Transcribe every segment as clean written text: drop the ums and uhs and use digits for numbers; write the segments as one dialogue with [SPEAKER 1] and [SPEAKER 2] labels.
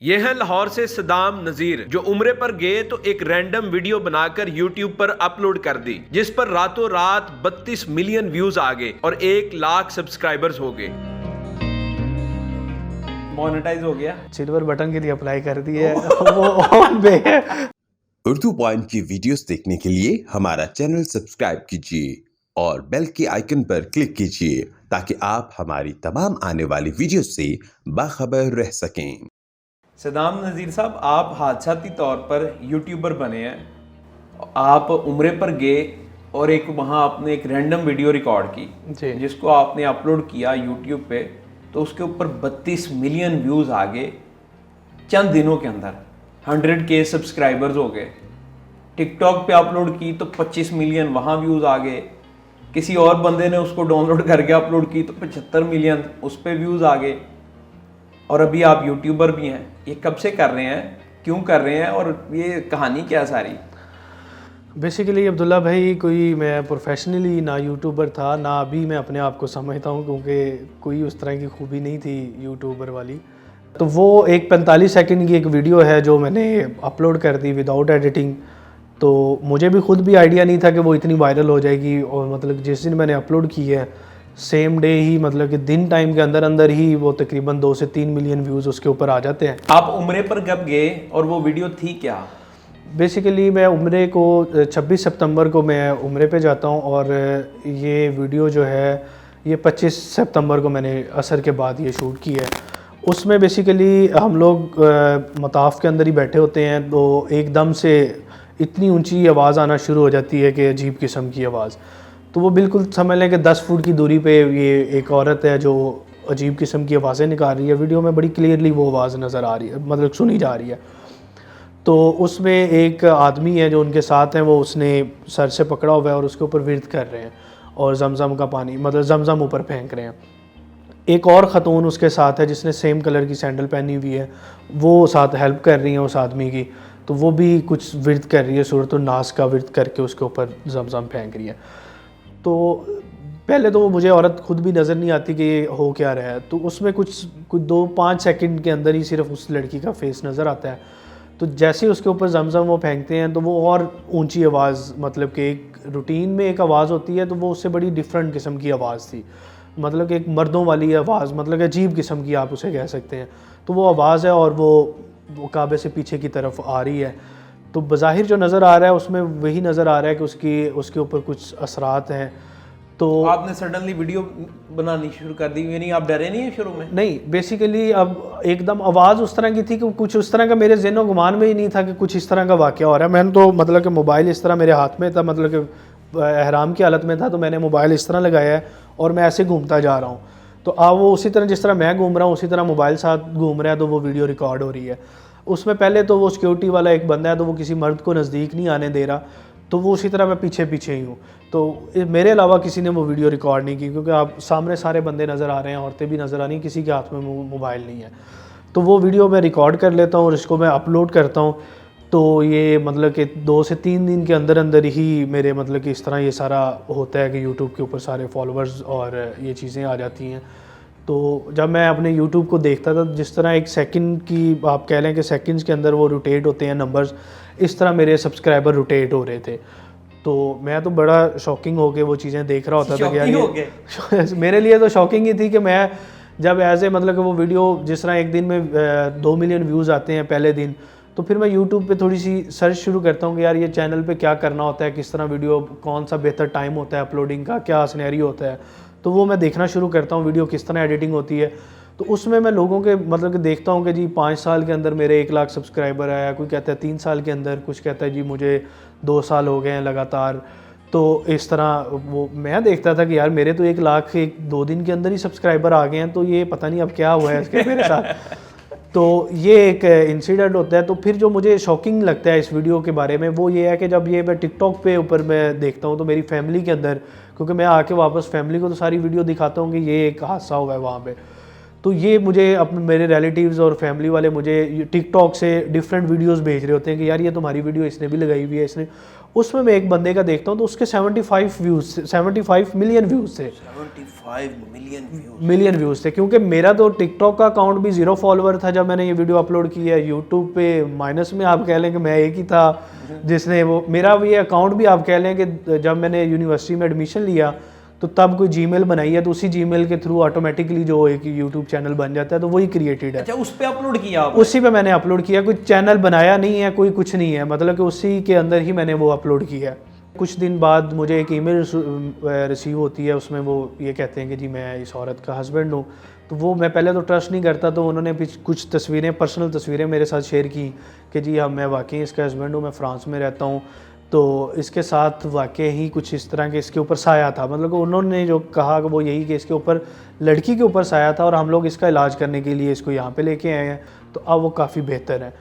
[SPEAKER 1] ये है लाहौर से सदाम नजीर, जो उम्रे पर गए तो एक रैंडम वीडियो बनाकर यूट्यूब पर अपलोड कर दी, जिस पर रातों रात 32 मिलियन व्यूज आ गए और 1 लाख सब्सक्राइबर्स हो गए।
[SPEAKER 2] मोनेटाइज हो गया,
[SPEAKER 3] सिल्वर बटन के लिए अप्लाई कर दिया है वो ऑन पे है।
[SPEAKER 4] उर्दू पॉइंट की वीडियोस देखने के लिए हमारा चैनल सब्सक्राइब कीजिए और बेल के आइकन पर क्लिक कीजिए ताकि आप हमारी तमाम आने वाली वीडियोस से बाखबर रह सकें।
[SPEAKER 2] सदाम नज़ीर साहब, आप हादसाती तौर पर यूट्यूबर बने हैं। आप उम्रे पर गए और एक वहाँ आपने एक रैंडम वीडियो रिकॉर्ड की
[SPEAKER 3] जी।
[SPEAKER 2] जिसको आपने अपलोड किया यूट्यूब पे, तो उसके ऊपर 32 मिलियन व्यूज़ आ गए चंद दिनों के अंदर। 100K सब्सक्राइबर्स हो गए। टिकटॉक पे अपलोड की तो 25 मिलियन वहाँ व्यूज़ आ गए। किसी और बंदे ने उसको डाउनलोड करके अपलोड की तो 75 मिलियन उस पर व्यूज़ आ गए। और अभी आप यूट्यूबर भी हैं। ये कब से कर रहे हैं, क्यों कर रहे हैं, और ये कहानी क्या सारी?
[SPEAKER 3] बेसिकली अब्दुल्ला भाई, कोई मैं प्रोफेशनली ना यूट्यूबर था, ना अभी मैं अपने आप को समझता हूँ, क्योंकि कोई उस तरह की खूबी नहीं थी यूट्यूबर वाली। तो वो एक 45 सेकंड की एक वीडियो है जो मैंने अपलोड कर दी विदाउट एडिटिंग। तो मुझे भी खुद भी आइडिया नहीं था कि वो इतनी वायरल हो जाएगी, और मतलब जिस दिन मैंने अपलोड की है सेम डे ही, मतलब कि दिन टाइम के अंदर अंदर ही वो तकरीबन 2 से 3 मिलियन व्यूज़ उसके ऊपर आ जाते हैं।
[SPEAKER 2] आप उम्रे पर कब गए और वो वीडियो थी क्या?
[SPEAKER 3] बेसिकली मैं उम्रे को 26 सितंबर को मैं उम्रे पे जाता हूँ, और ये वीडियो जो है ये 25 सितंबर को मैंने असर के बाद ये शूट की है। उसमें बेसिकली हम लोग मताफ़ के अंदर ही बैठे होते हैं, तो एकदम से इतनी ऊंची आवाज़ आना शुरू हो जाती है कि अजीब किस्म की आवाज़। तो वो बिल्कुल समझ लें कि 10 फुट की दूरी पे ये एक औरत है जो अजीब किस्म की आवाज़ें निकाल रही है। वीडियो में बड़ी क्लियरली वो आवाज़ नज़र आ रही है, मतलब सुनी जा रही है। तो उसमें एक आदमी है जो उनके साथ हैं, वो उसने सर से पकड़ा हुआ है और उसके ऊपर विर्द कर रहे हैं और जमज़म का पानी, मतलब जमज़म ऊपर फेंक रहे हैं। एक और ख़तून उसके साथ है जिसने सेम कलर की सैंडल पहनी हुई है, वो साथ हेल्प कर रही है उस आदमी की। तो वो भी कुछ विर्द कर रही है, सूरत नास का विर्द करके उसके ऊपर जमज़म फेंक रही है। तो पहले तो मुझे औरत खुद भी नज़र नहीं आती कि ये हो क्या रहा है। तो उसमें कुछ 2-5 सेकंड के अंदर ही सिर्फ उस लड़की का फेस नज़र आता है। तो जैसे ही उसके ऊपर जमज़म वो फेंकते हैं तो वो और ऊंची आवाज़, मतलब कि एक रूटीन में एक आवाज़ होती है तो वो उससे बड़ी डिफरेंट किस्म की आवाज़ थी, मतलब कि एक मर्दों वाली आवाज़, मतलब अजीब किस्म की आप उसे कह सकते हैं। तो वो आवाज़ है और वो काबे से पीछे की तरफ आ रही है। तो बज़ाहिर जो नज़र आ रहा है उसमें वही नज़र आ रहा है कि उसके ऊपर कुछ असरात हैं। तो
[SPEAKER 2] आपने सडनली वीडियो बनानी शुरू कर दी, यानी आप डरे नहीं है शुरू में?
[SPEAKER 3] नहीं, बेसिकली अब एकदम आवाज़ उस तरह की थी कि कुछ उस तरह का मेरे ज़हन गुमान में ही नहीं था कि कुछ इस तरह का वाक़या हो रहा है। मैंने तो मतलब कि मोबाइल इस तरह मेरे हाथ में था, मतलब कि एहराम की हालत में था, तो मैंने मोबाइल इस तरह लगाया है और मैं ऐसे घूमता जा रहा हूँ। तो अब वो उसी तरह जिस तरह मैं घूम रहा हूँ उसी तरह मोबाइल साथ घूम रहा है, तो वो वीडियो रिकॉर्ड हो रही है। उसमें पहले तो वो सिक्योरिटी वाला एक बंदा है, तो वो किसी मर्द को नज़दीक नहीं आने दे रहा, तो वो उसी तरह मैं पीछे पीछे ही हूँ। तो मेरे अलावा किसी ने वो वीडियो रिकॉर्ड नहीं की, क्योंकि आप सामने सारे बंदे नज़र आ रहे हैं, औरतें भी नज़र आ रही हैं, किसी के हाथ में मोबाइल नहीं है। तो वो वीडियो मैं रिकॉर्ड कर लेता हूँ और इसको मैं अपलोड करता हूँ। तो ये मतलब कि 2 से 3 दिन के अंदर अंदर ही मेरे मतलब कि इस तरह ये सारा होता है कि यूट्यूब के ऊपर सारे फॉलोअर्स और ये चीज़ें आ जाती हैं। तो जब मैं अपने यूट्यूब को देखता था, जिस तरह एक सेकंड की आप कह लें कि सेकंड्स के अंदर वो रोटेट होते हैं नंबर्स, इस तरह मेरे सब्सक्राइबर रोटेट हो रहे थे। तो मैं तो बड़ा शॉकिंग हो के वो चीज़ें देख रहा होता था कि यार मेरे लिए तो शॉकिंग ही थी कि मैं जब ऐसे मतलब कि वो वीडियो जिस तरह एक दिन में 2 मिलियन व्यूज़ आते हैं पहले दिन, तो फिर मैं यूट्यूब पे थोड़ी सी सर्च शुरू करता हूँ कि यार ये चैनल पे क्या करना होता है, किस तरह वीडियो, कौन सा बेहतर टाइम होता है अपलोडिंग का, क्या सिनेरियो होता है। तो वो मैं देखना शुरू करता हूँ वीडियो किस तरह एडिटिंग होती है। तो उसमें मैं लोगों के मतलब कि देखता हूँ कि जी 5 साल के अंदर मेरे 1 लाख सब्सक्राइबर आया, कोई कहता है 3 साल के अंदर, कुछ कहता है जी मुझे 2 साल हो गए हैं लगातार। तो इस तरह वो मैं देखता था कि यार मेरे तो 1 लाख 1-2 दिन के अंदर ही सब्सक्राइबर आ गए हैं, तो ये पता नहीं अब क्या हुआ है इसके मेरे साथ। तो ये एक इंसिडेंट होता है। तो फिर जो मुझे शॉकिंग लगता है इस वीडियो के बारे में वो ये है कि जब ये मैं टिकटॉक पे ऊपर मैं देखता हूँ तो मेरी फैमिली के अंदर, क्योंकि मैं आके वापस फैमिली को तो सारी वीडियो दिखाता हूँ कि ये एक हादसा हुआ है वहाँ पे, तो ये मुझे अपने मेरे रिलेटिव्स और फैमिली वाले मुझे टिकटॉक से डिफरेंट वीडियोस भेज रहे होते हैं कि यार ये तुम्हारी वीडियो इसने भी लगाई हुई है, इसने। उसमें मैं एक बंदे का देखता हूँ तो उसके 75 मिलियन व्यूज़ थे।
[SPEAKER 2] 75
[SPEAKER 3] मिलियन व्यूज़ थे, क्योंकि मेरा तो टिकटॉक का अकाउंट भी 0 फॉलोवर था जब मैंने ये वीडियो अपलोड की है। यूट्यूब पे माइनस में आप कह लें कि मैं एक ही था जिसने वो, मेरा ये अकाउंट भी आप कह लें कि जब मैंने यूनिवर्सिटी में एडमिशन लिया तो तब कोई जीमेल बनाई है, तो उसी जीमेल के थ्रू ऑटोमेटिकली जो एक यूट्यूब चैनल बन जाता है, तो वही क्रिएटेड है।
[SPEAKER 2] अच्छा, उस पे अपलोड किया आपने?
[SPEAKER 3] उसी पे मैंने अपलोड किया, कोई चैनल बनाया नहीं है, कोई कुछ नहीं है, मतलब कि उसी के अंदर ही मैंने वो अपलोड किया है। कुछ दिन बाद मुझे एक ईमेल रिसीव होती है, उसमें वो ये कहते हैं कि जी मैं इस औरत का हस्बैंड हूँ। तो वो मैं पहले तो ट्रस्ट नहीं करता, तो उन्होंने कुछ तस्वीरें, पर्सनल तस्वीरें मेरे साथ शेयर की कि जी हाँ मैं वाकई इसका हस्बैंड हूँ, मैं फ़्रांस में रहता हूँ। तो इसके साथ वाकई ही कुछ इस तरह के इसके ऊपर साया था, मतलब उन्होंने जो कहा वो यही कि इसके ऊपर, लड़की के ऊपर साया था और हम लोग इसका इलाज करने के लिए इसको यहाँ पे लेके आए हैं, तो अब वो काफ़ी बेहतर है।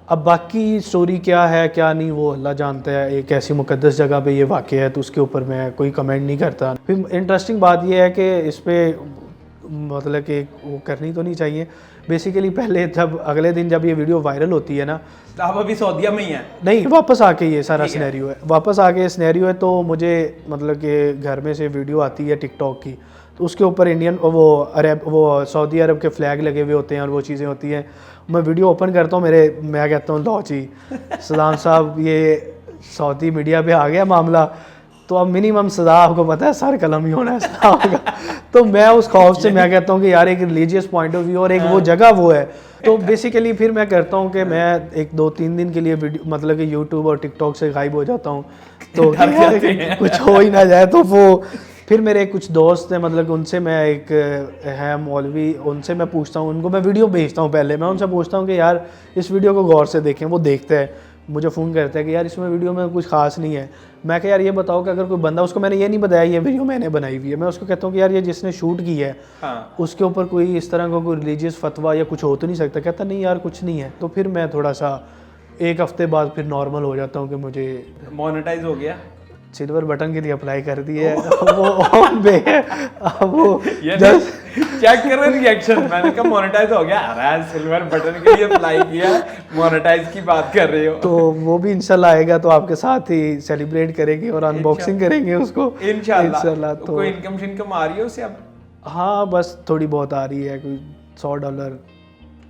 [SPEAKER 3] अब बाकी स्टोरी क्या है क्या नहीं वो अल्लाह जानता है, एक ऐसी मुकद्दस जगह पे ये वाक़ है तो उसके ऊपर मैं कोई कमेंट नहीं करता। फिर इंटरेस्टिंग बात ये है कि इस पर मतलब कि वो करनी तो नहीं चाहिए बेसिकली। पहले जब अगले दिन जब ये वीडियो वायरल होती है ना,
[SPEAKER 2] आप अभी सऊदीया में ही हैं?
[SPEAKER 3] नहीं, वापस आके ये सारा सिनेरियो है, वापस आके सिनेरियो है। तो मुझे मतलब कि घर में से वीडियो आती है टिकटॉक की, तो उसके ऊपर इंडियन वो सऊदी अरब के फ्लैग लगे हुए होते हैं और वो चीज़ें होती हैं। मैं वीडियो ओपन करता हूँ, मैं कहता हूँ लो जी सदाम साहब ये सऊदी मीडिया पे आ गया मामला, तो अब मिनिमम सदा आपको पता है सर कलम ही होना है सदा का। तो मैं उस खौफ से मैं कहता हूँ कि यार एक रिलीजियस पॉइंट ऑफ व्यू और एक वो जगह वो है, तो बेसिकली फिर मैं करता हूँ कि मैं 1-2-3 दिन के लिए वीडियो मतलब कि यूट्यूब और टिकटॉक से गायब हो जाता हूँ, तो कुछ हो ही ना जाए। तो वो फिर मेरे कुछ दोस्त हैं, मतलब कि उनसे मैं एक है मौलवी, उनसे मैं पूछता हूँ, उनको मैं वीडियो भेजता हूँ, पहले मैं उनसे पूछता हूँ कि यार इस वीडियो को गौर से देखें। वो देखते हैं, मुझे फ़ोन करते हैं कि यार इसमें वीडियो में कुछ खास नहीं है। मैं कह यार ये बताओ कि अगर कोई बंदा, उसको मैंने ये नहीं बताया ये वीडियो मैंने बनाई हुई है, मैं उसको कहता हूँ कि यार ये जिसने शूट की है
[SPEAKER 2] हाँ।
[SPEAKER 3] उसके ऊपर कोई इस तरह का कोई रिलीजियस फतवा या कुछ हो तो नहीं सकता? कहता नहीं यार कुछ नहीं है। तो फिर मैं थोड़ा सा एक हफ्ते बाद फिर नॉर्मल हो जाता हूँ कि मुझे
[SPEAKER 2] मोनेटाइज हो गया,
[SPEAKER 3] सिल्वर बटन के लिए अप्लाई कर दिए वो ऑन पे है। वो
[SPEAKER 2] जस्ट चेक कर रहे रिएक्शन, मैंने कहा मोनेटाइज हो गया, अरे सिल्वर बटन के लिए अप्लाई किया, मोनेटाइज की बात कर रहे हो।
[SPEAKER 3] तो वो भी इंशाल्लाह आएगा, तो आपके साथ ही सेलिब्रेट करेंगे और अनबॉक्सिंग करेंगे उसको इंशाल्लाह। तो
[SPEAKER 2] कोई इनकम आ रही है उससे अब?
[SPEAKER 3] हाँ बस थोड़ी बहुत आ रही है, कोई $100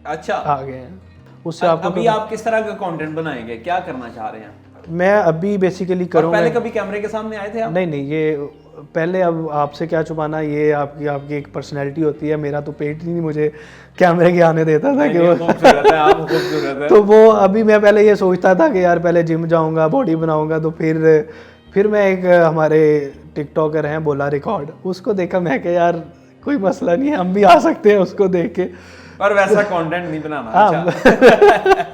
[SPEAKER 2] अच्छा
[SPEAKER 3] आ गए हैं उससे। आपको
[SPEAKER 2] अभी आप किस तरह का कंटेंट बनाएंगे, क्या करना चाह रहे हैं?
[SPEAKER 3] मैं अभी बेसिकली करूँगा।
[SPEAKER 2] पहले कभी कैमरे के सामने आए थे आप?
[SPEAKER 3] नहीं, ये पहले, अब आपसे क्या छुपाना, ये आपकी एक पर्सनैलिटी होती है। मेरा तो पेट ही नहीं मुझे कैमरे के आने देता था कि वो
[SPEAKER 2] खूबसूरत है, आप खूबसूरत है।
[SPEAKER 3] तो वो अभी मैं पहले ये सोचता था कि यार पहले जिम जाऊंगा, बॉडी बनाऊंगा, तो फिर मैं एक हमारे टिकटॉकर हैं बोला रिकॉर्ड, उसको देखा, मैं कि यार कोई मसला नहीं है, हम भी आ सकते हैं उसको देख के,
[SPEAKER 2] पर वैसा कंटेंट नहीं बनाना।
[SPEAKER 3] अच्छा।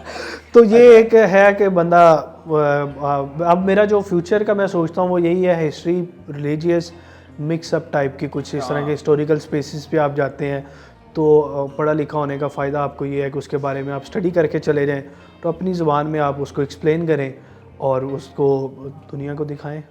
[SPEAKER 3] तो ये एक है कि बंदा, अब मेरा जो फ्यूचर का मैं सोचता हूँ वो यही है, हिस्ट्री, रिलीजियस, मिक्सअप टाइप की कुछ इस तरह के हिस्टोरिकल स्पेसिस पे आप जाते हैं, तो पढ़ा लिखा होने का फ़ायदा आपको ये है कि उसके बारे में आप स्टडी करके चले जाएं, तो अपनी ज़ुबान में आप उसको एक्सप्लेन करें और उसको दुनिया को दिखाएं।